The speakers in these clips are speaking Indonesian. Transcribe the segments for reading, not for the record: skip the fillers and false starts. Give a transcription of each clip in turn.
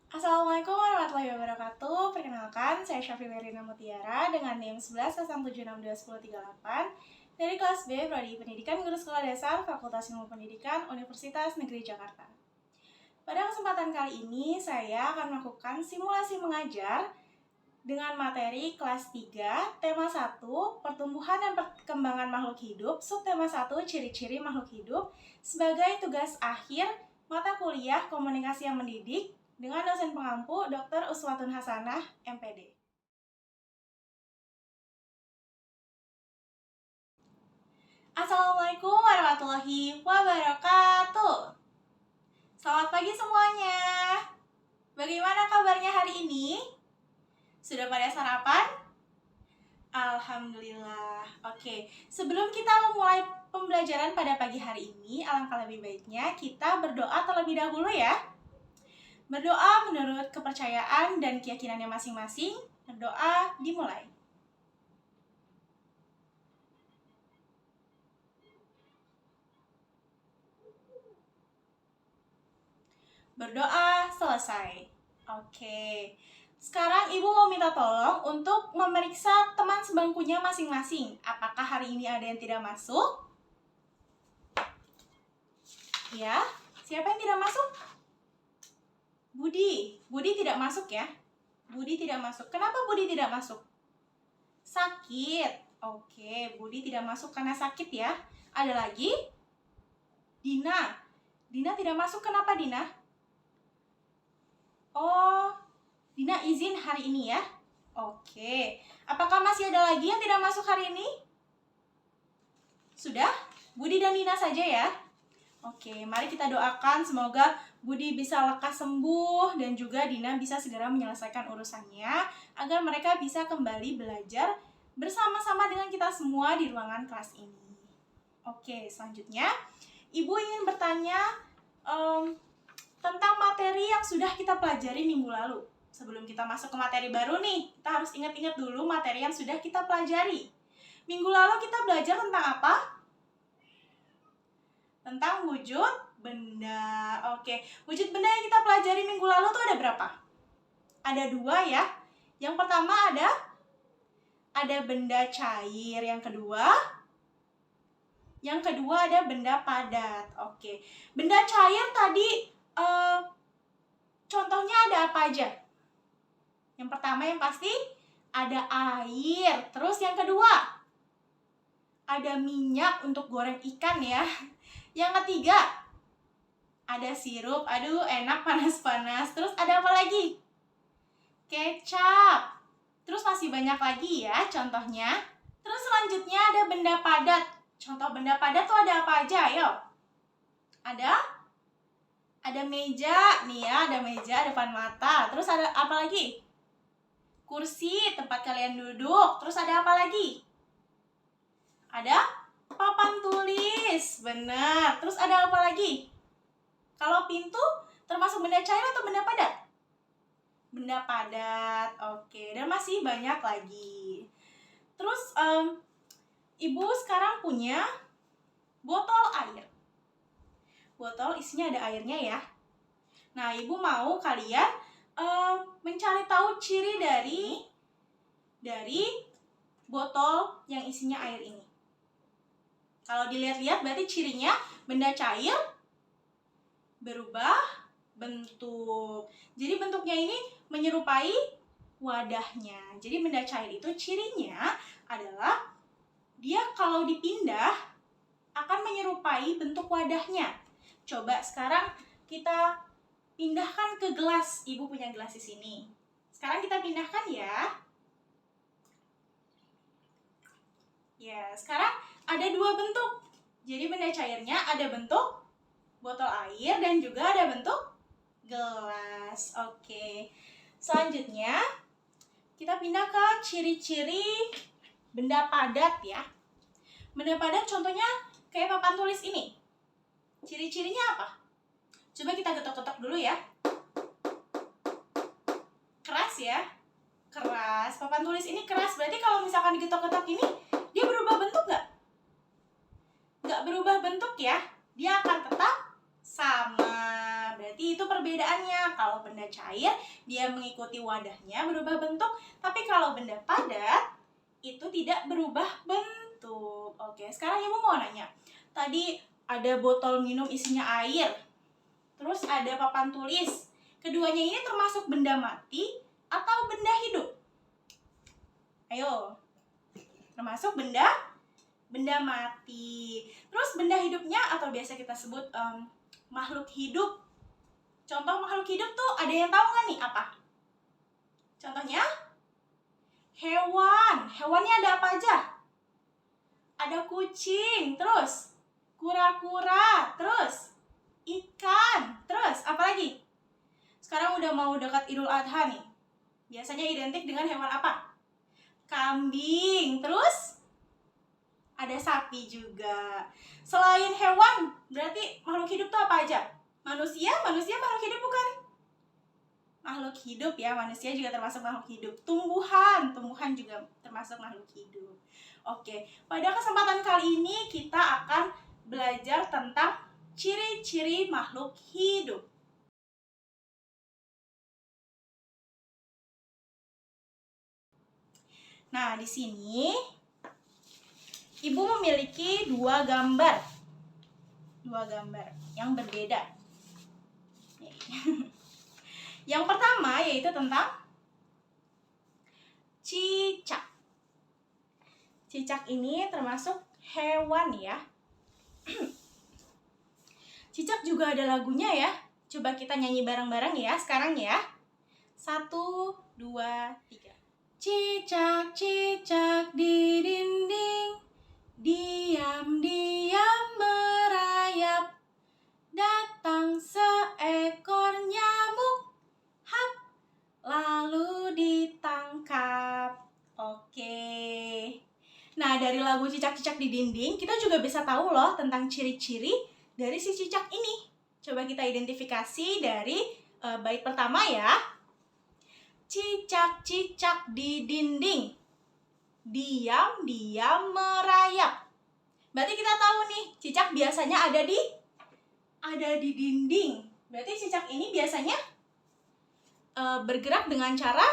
Assalamualaikum warahmatullahi wabarakatuh. Perkenalkan, saya Syafi Lerina Mutiara dengan NIM 11762138 dari kelas B Prodi Pendidikan Guru Sekolah Dasar Fakultas Ilmu Pendidikan Universitas Negeri Jakarta. Pada kesempatan kali ini, saya akan melakukan simulasi mengajar dengan materi kelas 3, tema 1, pertumbuhan dan perkembangan makhluk hidup, subtema 1, ciri-ciri makhluk hidup, sebagai tugas akhir mata kuliah komunikasi yang mendidik dengan dosen pengampu Dr. Uswatun Hasanah, MPD. Assalamualaikum warahmatullahi wabarakatuh. Selamat pagi semuanya. Bagaimana kabarnya hari ini? Sudah pada sarapan? Alhamdulillah. Oke, sebelum kita memulai pembelajaran pada pagi hari ini, alangkah lebih baiknya kita berdoa terlebih dahulu ya. Berdoa menurut kepercayaan dan keyakinannya masing-masing. Berdoa dimulai. Berdoa selesai. Oke. Sekarang Ibu mau minta tolong untuk memeriksa teman sebangkunya masing-masing. Apakah hari ini ada yang tidak masuk? Ya, siapa yang tidak masuk? Budi tidak masuk ya. Budi tidak masuk. Kenapa Budi tidak masuk? Sakit. Oke, Budi tidak masuk karena sakit ya. Ada lagi? Dina tidak masuk. Kenapa Dina? Oh, Dina izin hari ini ya. Oke. Apakah masih ada lagi yang tidak masuk hari ini? Sudah? Budi dan Dina saja ya. Oke, mari kita doakan semoga Budi bisa lekas sembuh dan juga Dina bisa segera menyelesaikan urusannya agar mereka bisa kembali belajar bersama-sama dengan kita semua di ruangan kelas ini. Oke, selanjutnya Ibu ingin bertanya tentang materi yang sudah kita pelajari minggu lalu. Sebelum kita masuk ke materi baru nih, kita harus ingat-ingat dulu materi yang sudah kita pelajari. Minggu lalu kita belajar tentang apa? Tentang wujud benda. Oke, wujud benda yang kita pelajari minggu lalu tuh ada berapa? Ada 2 ya. Yang pertama ada benda cair. Yang kedua ada benda padat. Oke, benda cair tadi contohnya ada apa aja? Yang pertama yang pasti ada air. Terus yang kedua ada minyak untuk goreng ikan ya. Yang ketiga ada sirup. Aduh, enak panas-panas. Terus ada apa lagi? Kecap. Terus masih banyak lagi ya contohnya. Terus selanjutnya ada benda padat. Contoh benda padat tuh ada apa aja? Ayo. Ada meja nih ya, ada meja depan mata. Terus ada apa lagi? Kursi tempat kalian duduk. Terus ada apa lagi? Ada papan tulis. Benar. Terus ada apa lagi? Kalau pintu termasuk benda cair atau benda padat? Benda padat. Oke, dan masih banyak lagi. Terus Ibu sekarang punya botol air. Botol isinya ada airnya ya. Nah, Ibu mau kalian mencari tahu ciri dari botol yang isinya air ini. Kalau dilihat-lihat berarti cirinya benda cair berubah bentuk. Jadi bentuknya ini menyerupai wadahnya. Jadi benda cair itu cirinya adalah dia kalau dipindah akan menyerupai bentuk wadahnya. Coba sekarang kita pindahkan ke gelas. Ibu punya gelas di sini. Sekarang kita pindahkan ya. Ya, sekarang ada 2 bentuk. Jadi benda cairnya ada bentuk botol air dan juga ada bentuk gelas. Oke. Selanjutnya kita pindah ke ciri-ciri benda padat ya. Benda padat contohnya kayak papan tulis ini. Ciri-cirinya apa? Coba kita getok-getok dulu ya. Keras ya. Keras. Papan tulis ini keras. Berarti kalau misalkan digetok-getok ini, dia berubah bentuk nggak? Nggak berubah bentuk ya. Dia akan tetap sama. Berarti itu perbedaannya. Kalau benda cair, dia mengikuti wadahnya berubah bentuk. Tapi kalau benda padat, itu tidak berubah bentuk. Oke, sekarang Ibu mau nanya. Tadi ada botol minum isinya air. Terus ada papan tulis. Keduanya ini termasuk benda mati atau benda hidup? Ayo. Termasuk benda mati. Terus benda hidupnya atau biasa kita sebut makhluk hidup. Contoh makhluk hidup tuh ada yang tahu nggak nih apa? Contohnya hewan. Hewannya ada apa aja? Ada kucing, terus kura-kura, terus ikan, terus apa lagi? Sekarang udah mau dekat Idul Adha nih. Biasanya identik dengan hewan apa? Kambing, terus ada sapi juga. Selain hewan, berarti makhluk hidup tuh apa aja? Manusia makhluk hidup bukan? Makhluk hidup ya, manusia juga termasuk makhluk hidup. Tumbuhan juga termasuk makhluk hidup. Oke, pada kesempatan kali ini kita akan belajar tentang ciri-ciri makhluk hidup. Nah, di sini Ibu memiliki dua gambar yang berbeda. Yang pertama yaitu tentang cicak. Cicak ini termasuk hewan ya. Cicak juga ada lagunya ya. Coba kita nyanyi bareng-bareng ya sekarang ya. 1, 2, 3. Cicak, cicak di dinding, diam-diam merayap. Datang seekor nyamuk, hap, lalu ditangkap. Oke. Nah, dari lagu Cicak-Cicak di Dinding, kita juga bisa tahu loh tentang ciri-ciri dari si cicak ini. Coba kita identifikasi dari bait pertama ya. Cicak-cicak di dinding, diam-diam merayap. Berarti kita tahu nih, cicak biasanya ada di dinding. Berarti cicak ini biasanya bergerak dengan cara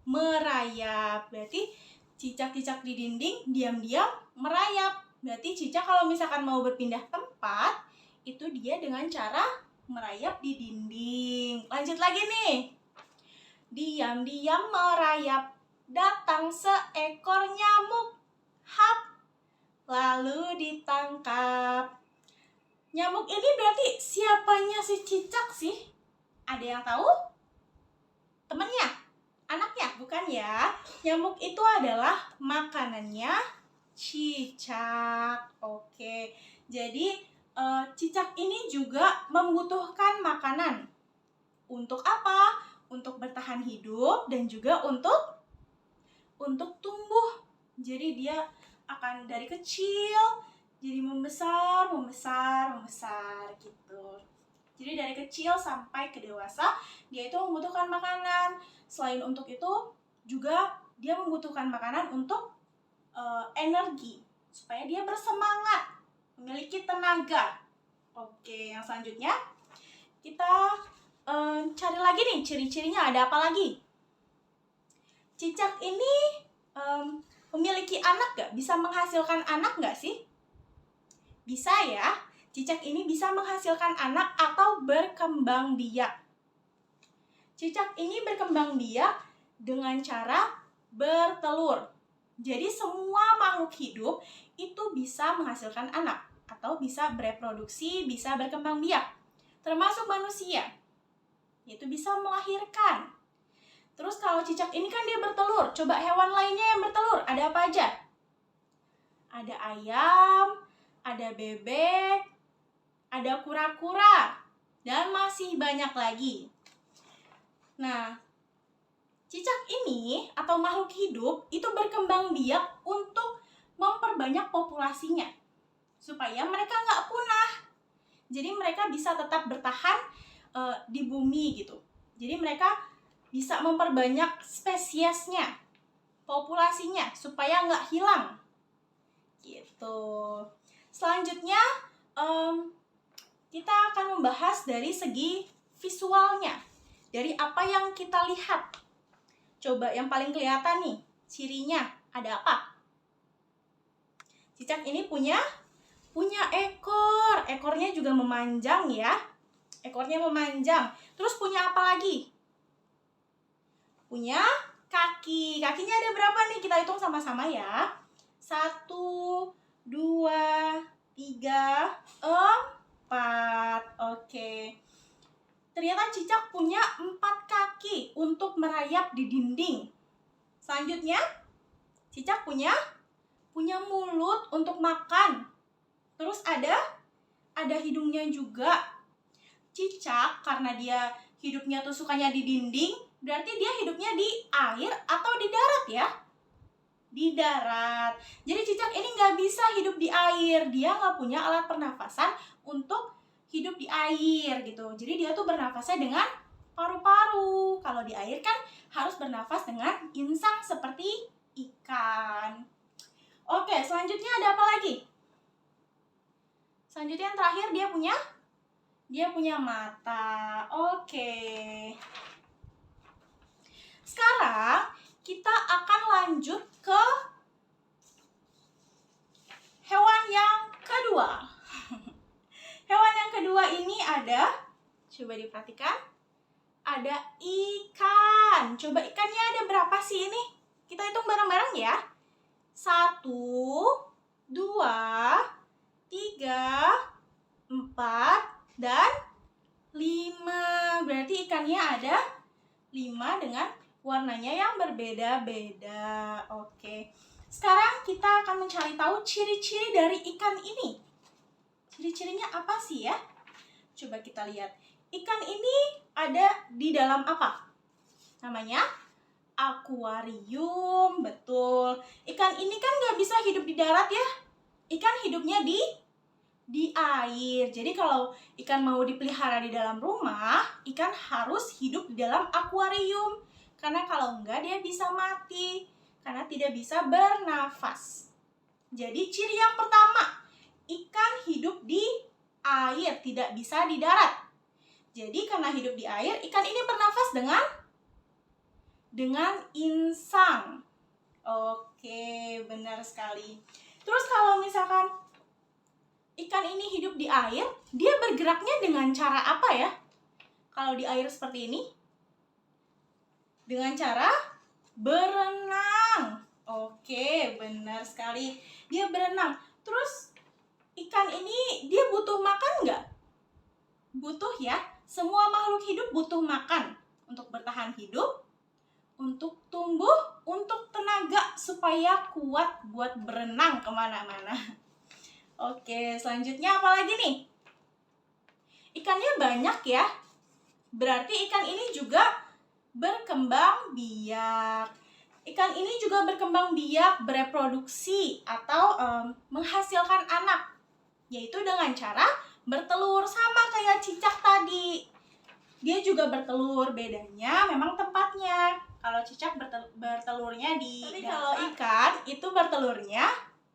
merayap. Berarti cicak-cicak di dinding diam-diam merayap. Berarti cicak kalau misalkan mau berpindah tempat, itu dia dengan cara merayap di dinding. Lanjut lagi nih. Diam-diam merayap, datang seekor nyamuk, hap, lalu ditangkap. Nyamuk ini berarti siapanya si cicak sih? Ada yang tahu? Temennya? Anaknya? Bukan ya. Nyamuk itu adalah makanannya cicak. Oke. Jadi cicak ini juga membutuhkan makanan. Untuk apa? Untuk bertahan hidup dan juga untuk tumbuh. Jadi dia akan dari kecil jadi membesar gitu. Jadi dari kecil sampai ke dewasa dia itu membutuhkan makanan. Selain untuk itu juga dia membutuhkan makanan untuk energi supaya dia bersemangat, memiliki tenaga. Oke, yang selanjutnya kita cari lagi nih ciri-cirinya ada apa lagi. Cicak ini memiliki anak gak? Bisa menghasilkan anak gak sih? Bisa ya. Cicak ini bisa menghasilkan anak atau berkembang biak. Cicak ini berkembang biak dengan cara bertelur. Jadi semua makhluk hidup itu bisa menghasilkan anak atau bisa bereproduksi, bisa berkembang biak. Termasuk manusia. Yaitu bisa melahirkan. Terus kalau cicak ini kan dia bertelur. Coba hewan lainnya yang bertelur, ada apa aja? Ada ayam, ada bebek, ada kura-kura, dan masih banyak lagi. Nah, cicak ini atau makhluk hidup itu berkembang biak untuk memperbanyak populasinya. Supaya mereka nggak punah. Jadi mereka bisa tetap bertahan di bumi gitu. Jadi mereka bisa memperbanyak spesiesnya, populasinya, supaya nggak hilang. Gitu. Selanjutnya, kita akan membahas dari segi visualnya, dari apa yang kita lihat. Coba yang paling kelihatan nih, cirinya ada apa? Cicak ini punya ekor. Ekornya juga memanjang ya. Ekornya memanjang. Terus punya apa lagi? Punya kaki. Kakinya ada berapa nih? Kita hitung sama-sama ya. 1, 2, 3, 4. Oke. Ternyata cicak punya 4 kaki untuk merayap di dinding. Selanjutnya, cicak punya mulut untuk makan. Terus ada hidungnya juga. Cicak karena dia hidupnya tuh sukanya di dinding, berarti dia hidupnya di air atau di darat ya? Di darat. Jadi cicak ini nggak bisa hidup di air. Dia nggak punya alat pernafasan untuk hidup di air gitu. Jadi dia tuh bernafasnya dengan paru-paru. Kalau di air kan harus bernafas dengan insang seperti ikan. Oke, selanjutnya ada apa lagi? Selanjutnya yang terakhir dia punya mata. Oke. Sekarang kita akan lanjut ke hewan yang kedua. Hewan yang kedua ini ada, coba diperhatikan, ada ikan. Coba ikannya ada berapa sih ini? Kita hitung bareng-bareng ya. 1, 2, 3, 4, dan 5. Berarti ikannya ada 5 dengan warnanya yang berbeda-beda. Oke. Sekarang kita akan mencari tahu ciri-ciri dari ikan ini. Ciri-cirinya apa sih ya? Coba kita lihat. Ikan ini ada di dalam apa? Namanya akuarium. Betul. Ikan ini kan nggak bisa hidup di darat ya. Ikan hidupnya di air. Jadi kalau ikan mau dipelihara di dalam rumah, ikan harus hidup di dalam akuarium. Karena kalau enggak dia bisa mati. Karena tidak bisa bernafas. Jadi ciri yang pertama, ikan hidup di air, tidak bisa di darat. Jadi karena hidup di air, ikan ini bernafas dengan insang. Oke, benar sekali. Terus kalau misalkan ikan ini hidup di air, dia bergeraknya dengan cara apa ya? Kalau di air seperti ini, dengan cara berenang. Oke, benar sekali. Dia berenang. Terus ikan ini dia butuh makan nggak? Butuh ya. Semua makhluk hidup butuh makan untuk bertahan hidup, untuk tumbuh, untuk tenaga supaya kuat buat berenang kemana-mana. Oke, selanjutnya apa lagi nih? Ikannya banyak ya. Berarti ikan ini juga berkembang biak. Ikan ini juga berkembang biak, bereproduksi atau menghasilkan anak, yaitu dengan cara bertelur, sama kayak cicak tadi. Dia juga bertelur, bedanya memang tempatnya. Kalau cicak bertelurnya di darat. Tapi kalau ikan itu bertelurnya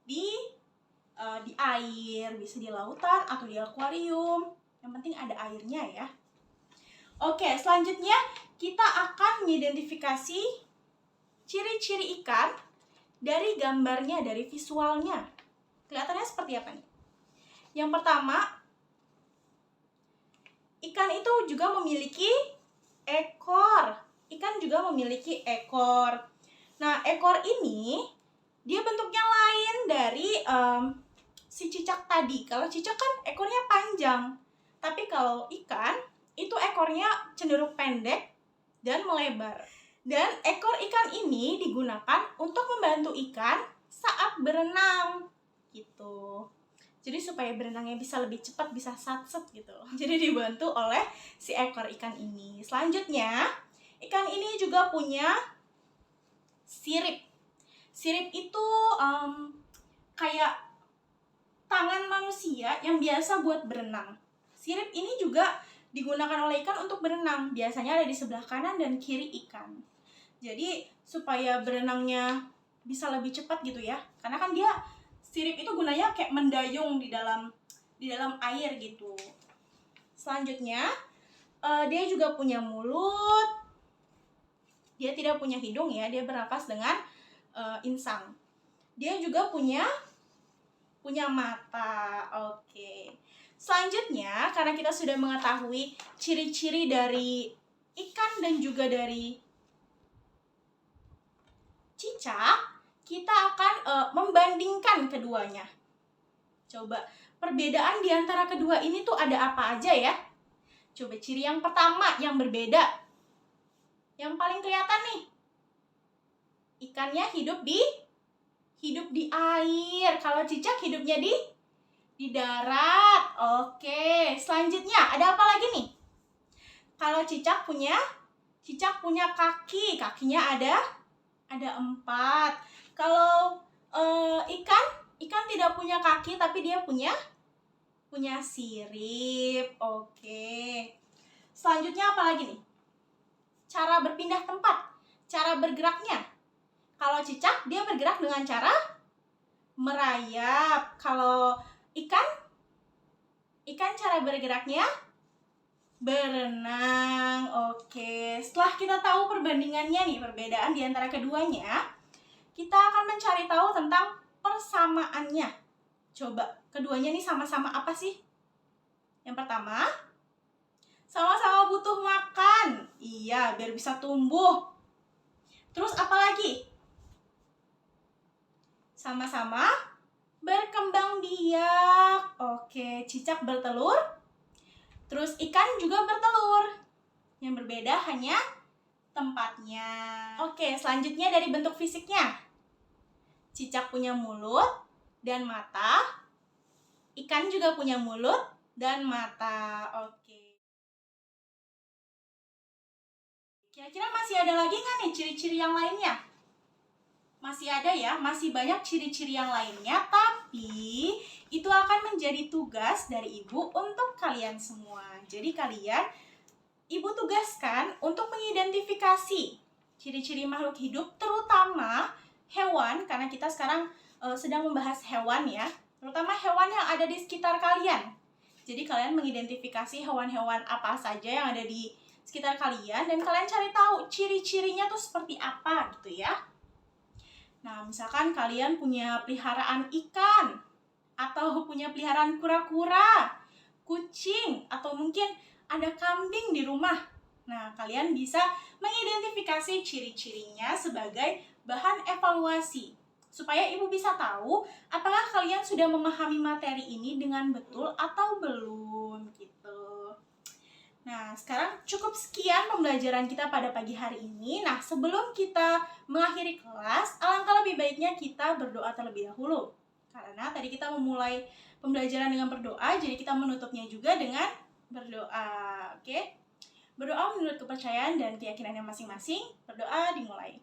di air, bisa di lautan atau di akuarium. Yang penting ada airnya ya. Oke, selanjutnya kita akan mengidentifikasi ciri-ciri ikan dari gambarnya, dari visualnya. Kelihatannya seperti apa nih? Yang pertama, ikan itu juga memiliki ekor. Ikan juga memiliki ekor. Nah, ekor ini dia bentuknya lain dari si cicak tadi. Kalau cicak kan ekornya panjang. Tapi kalau ikan, itu ekornya cenderung pendek dan melebar. Dan ekor ikan ini digunakan untuk membantu ikan saat berenang gitu. Jadi supaya berenangnya bisa lebih cepat, bisa satset gitu. Jadi dibantu oleh si ekor ikan ini. Selanjutnya, ikan ini juga punya sirip. Sirip itu kayak tangan manusia yang biasa buat berenang. Sirip ini juga digunakan oleh ikan untuk berenang. Biasanya ada di sebelah kanan dan kiri ikan. Jadi supaya berenangnya bisa lebih cepat gitu ya. Karena kan dia sirip itu gunanya kayak mendayung di dalam air gitu. Selanjutnya, dia juga punya mulut. Dia tidak punya hidung ya, dia bernafas dengan insang. Dia juga punya mata. Oke. Selanjutnya, karena kita sudah mengetahui ciri-ciri dari ikan dan juga dari cicak, kita akan membandingkan keduanya. Coba, perbedaan di antara kedua ini tuh ada apa aja ya? Coba ciri yang pertama yang berbeda. Yang paling kelihatan nih. Ikannya hidup di air. Kalau cicak hidupnya di darat. Oke, selanjutnya ada apa lagi nih? Kalau cicak punya kaki. Kakinya ada 4. Kalau ikan tidak punya kaki tapi dia punya sirip. Oke. Selanjutnya apa lagi nih? Cara berpindah tempat, cara bergeraknya. Kalau cicak dia bergerak dengan cara merayap. Kalau ikan cara bergeraknya berenang. Oke. Setelah kita tahu perbandingannya nih, perbedaan di antara keduanya, kita akan mencari tahu tentang persamaannya. Coba, keduanya nih sama-sama apa sih? Yang pertama, sama-sama butuh makan. Iya, biar bisa tumbuh. Terus apa lagi? Sama-sama berkembang biak. Oke, cicak bertelur. Terus ikan juga bertelur. Yang berbeda hanya tempatnya. Oke, selanjutnya dari bentuk fisiknya. Cicak punya mulut dan mata. Ikan juga punya mulut dan mata. Oke. Kira-kira masih ada lagi nggak nih ciri-ciri yang lainnya? Masih ada ya, masih banyak ciri-ciri yang lainnya, tapi itu akan menjadi tugas dari Ibu untuk kalian semua. Jadi kalian, Ibu tugaskan untuk mengidentifikasi ciri-ciri makhluk hidup, terutama hewan, karena kita sekarang sedang membahas hewan ya, terutama hewan yang ada di sekitar kalian. Jadi kalian mengidentifikasi hewan-hewan apa saja yang ada di sekitar kalian, dan kalian cari tahu ciri-cirinya tuh seperti apa gitu ya. Nah, misalkan kalian punya peliharaan ikan, atau punya peliharaan kura-kura, kucing, atau mungkin ada kambing di rumah. Nah, kalian bisa mengidentifikasi ciri-cirinya sebagai bahan evaluasi, supaya Ibu bisa tahu apakah kalian sudah memahami materi ini dengan betul atau belum gitu. Nah, sekarang cukup sekian pembelajaran kita pada pagi hari ini. Nah, sebelum kita mengakhiri kelas, alangkah lebih baiknya kita berdoa terlebih dahulu. Karena tadi kita memulai pembelajaran dengan berdoa, jadi kita menutupnya juga dengan berdoa. Oke? Berdoa menurut kepercayaan dan keyakinannya masing-masing. Berdoa dimulai.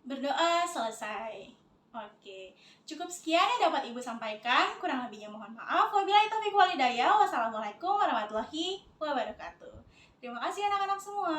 Berdoa selesai. Oke, cukup sekian yang dapat Ibu sampaikan. Kurang lebihnya mohon maaf. Wabillahi taufiq wal hidayah. Wassalamualaikum warahmatullahi wabarakatuh. Terima kasih anak-anak semua.